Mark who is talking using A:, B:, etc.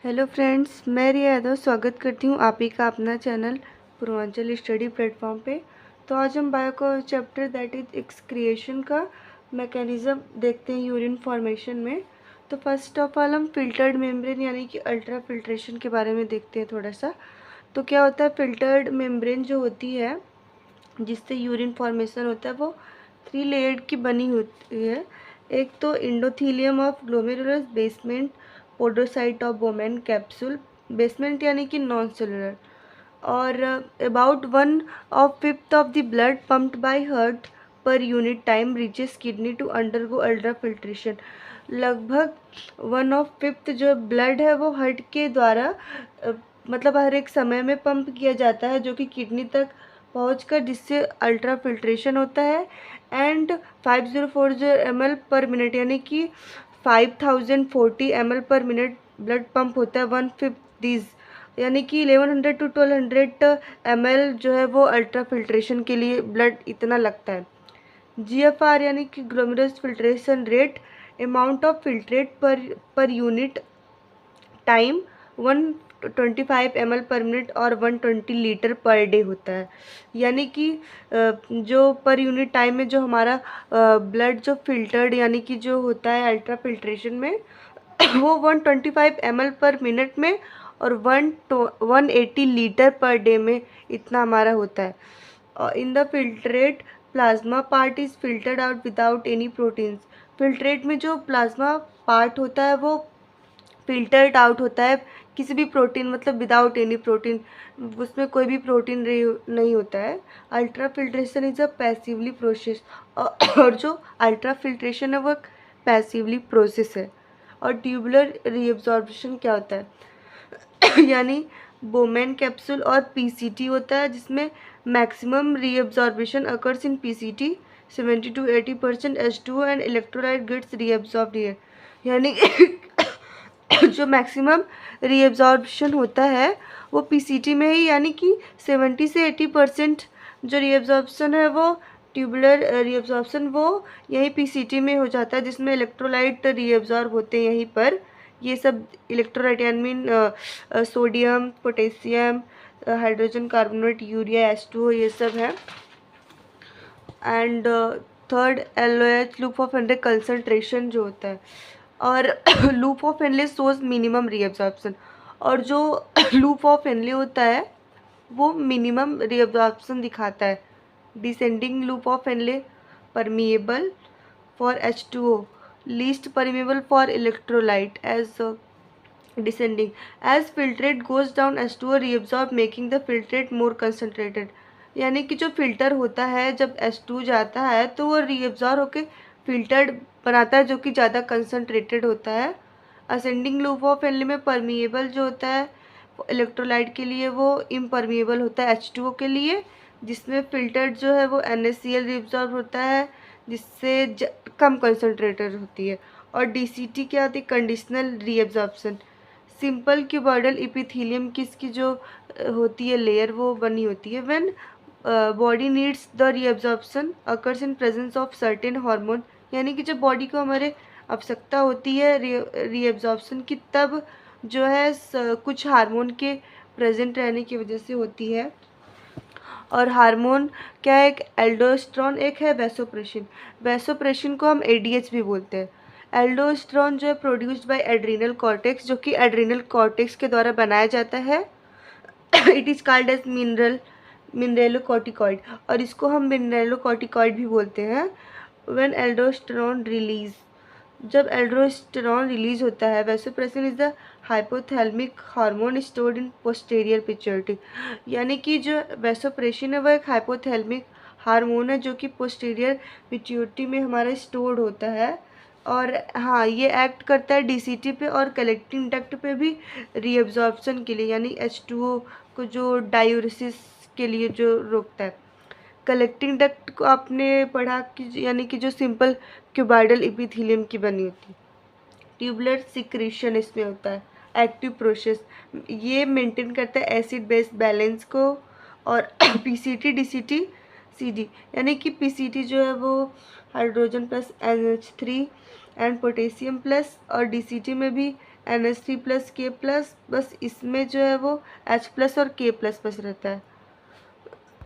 A: Hello friends, मैं रिया यादव स्वागत करती हूँ आप ही का अपना चैनल पूर्वांचल स्टडी प्लेटफॉर्म पे। तो आज हम बायो का चैप्टर दैट इज एक्सक्रिएशन का मैकेनिज़्म देखते हैं यूरिन फॉर्मेशन में। तो फर्स्ट ऑफ ऑल हम फिल्टर्ड मेम्ब्रेन यानी कि अल्ट्रा फिल्ट्रेशन के बारे में देखते हैं थोड़ा सा। तो क्या होता है, फिल्टर्ड मेम्ब्रेन जो होती है जिससे यूरिन फॉर्मेशन होता है वो 3 लेयर्ड की बनी होती है। एक तो endothelium of glomerulus basement podocyte of Bowman capsule, basement यानी कि नॉन सेलुलर, और and 1/5 of the blood pumped by heart per unit time reaches kidney to undergo ultra filtration. लगभग 1/5 जो ब्लड है वो हार्ट के द्वारा मतलब हर एक समय में पंप किया जाता है, जो कि किडनी तक पहुंचकर जिससे अल्ट्रा फिल्ट्रेशन होता है। एंड 5040 ml पर मिनट यानी कि 5040 ml पर मिनट ब्लड पंप होता है। 1/5 दिस यानी कि 1100 to 1200 ml जो है वो अल्ट्रा फिल्ट्रेशन के लिए ब्लड इतना लगता है। GFR यानी कि glomerulus filtration rate, amount of filtrate पर यूनिट टाइम 125 ml पर मिनट और 120 लीटर पर डे होता है। यानी कि जो पर यूनिट टाइम में जो हमारा ब्लड जो फिल्टर्ड यानी कि जो होता है अल्ट्रा फिल्ट्रेशन में वो 125 ml पर मिनट में और 180 लीटर पर डे में इतना हमारा होता है। In the filtrate plasma part is filtered out without any proteins. Filtrate में जो प्लाज्मा पार्ट होता है वो फिल्टर्ड आउट होता है किसी भी प्रोटीन मतलब विदाउट एनी प्रोटीन, उसमें कोई भी प्रोटीन नहीं होता है। Ultra filtration is a passively process, और जो अल्ट्रा फिल्ट्रेशन है वो एक पैसिवली प्रोसेस है। और ट्यूबुलर रीअब्जॉर्प्शन क्या होता है यानी बोमेन कैप्सूल और पीसीटी होता है, जिसमें maximum reabsorption occurs in PCT 70 to 80% H2O and electrolyte gets reabsorbed here. यानी जो मैक्सिमम रीअब्जॉर्प्शन होता है वो पीसीटी में ही, यानी कि 70 से 80% जो रीअब्जॉर्प्शन है वो ट्यूबुलर रीअब्जॉर्प्शन वो यही पीसीटी में हो जाता है, जिसमें इलेक्ट्रोलाइट रीअब्जॉर्ब होते हैं यहीं पर। ये सब इलेक्ट्रोलाइट यानी mean sodium, potassium, hydrogen carbonate, urea, H2O, ये सब है। And third LOH loop of Henley concentration जो होता है, और loop of Henley shows minimum reabsorption, और जो लूप ऑफ हेनले होता है वो मिनिमम रीअब्जॉर्प्शन दिखाता है। Descending loop of Henle permeable for H2O, least permeable for electrolyte as descending. As filtrate goes down, H2O reabsorb making the filtrate more concentrated. यानी कि जो फिल्टर होता है जब H2 जाता है तो वो रीअब्जॉर्ब होके फिल्टर्ड बनाता है, जो कि ज़्यादा कंसनट्रेटेड होता है। असेंडिंग लूप ऑफ हेनले में परमिएबल जो होता है इलेक्ट्रोलाइट के लिए वो इम्परमिएबल होता है H2O के लिए, जिसमें फिल्टर्ड जो है वो NaCl रीअब्जॉर्ब होता है, जिससे कम कंसनट्रेटेड होती है। और DCT क्या होती है, conditional reabsorption. Simple cuboidal epithelium की इसकी जो होती है लेयर वो बनी होती है। When body needs the reabsorption occurs in presence of certain hormone, यानी कि जब बॉडी को हमारे आवश्यकता होती है रीअब्जॉर्प्शन की, तब जो है कुछ हार्मोन के प्रेजेंट रहने की वजह से होती है। और हार्मोन क्या है, एक एल्डोस्टेरोन, एक है वैसोप्रेसिन। वैसोप्रेसिन को हम ADH भी बोलते हैं। एल्डोस्टेरोन जो है प्रोड्यूस्ड बाय एड्रीनल कॉर्टेक्स, जो कि एड्रीनल कॉर्टेक्स के द्वारा बनाया जाता है। इट इज़ कॉल्ड एज मिनरेलोकॉर्टिकॉइड, और इसको हम मिनरेलोकॉर्टिकॉइड भी बोलते हैं। व्हेन एल्डोस्टेरोन रिलीज, जब एल्डोस्टेरोन रिलीज होता है, vasopressin is the hypothalamic hormone stored in posterior pituitary. यानी कि जो वैसोप्रेसिन है वो एक हाइपोथैलेमिक हार्मोन है जो कि पोस्टीरियर पिट्यूटरी में हमारा स्टोर्ड होता है। और हाँ, ये एक्ट करता है DCT पे और कलेक्टिंग डक्ट पे भी रीअब्जॉर्प्शन के लिए, यानी H2O को जो डायूरेसिस के लिए जो रोकता है। कलेक्टिंग डक्ट को आपने पढ़ा कि यानी कि जो सिंपल क्यूबॉइडल इपिथीलियम की बनी होती है। ट्यूबुलर सिक्रीशन इसमें होता है, एक्टिव प्रोसेस, ये मेंटेन करता है एसिड बेस बैलेंस को। और PCT DCT CD, यानी कि PCT जो है वो hydrogen plus NH3 and potassium plus, और DCT में भी NH3 प्लस K प्लस, बस इसमें जो है वो H प्लस और K प्लस बस रहता है।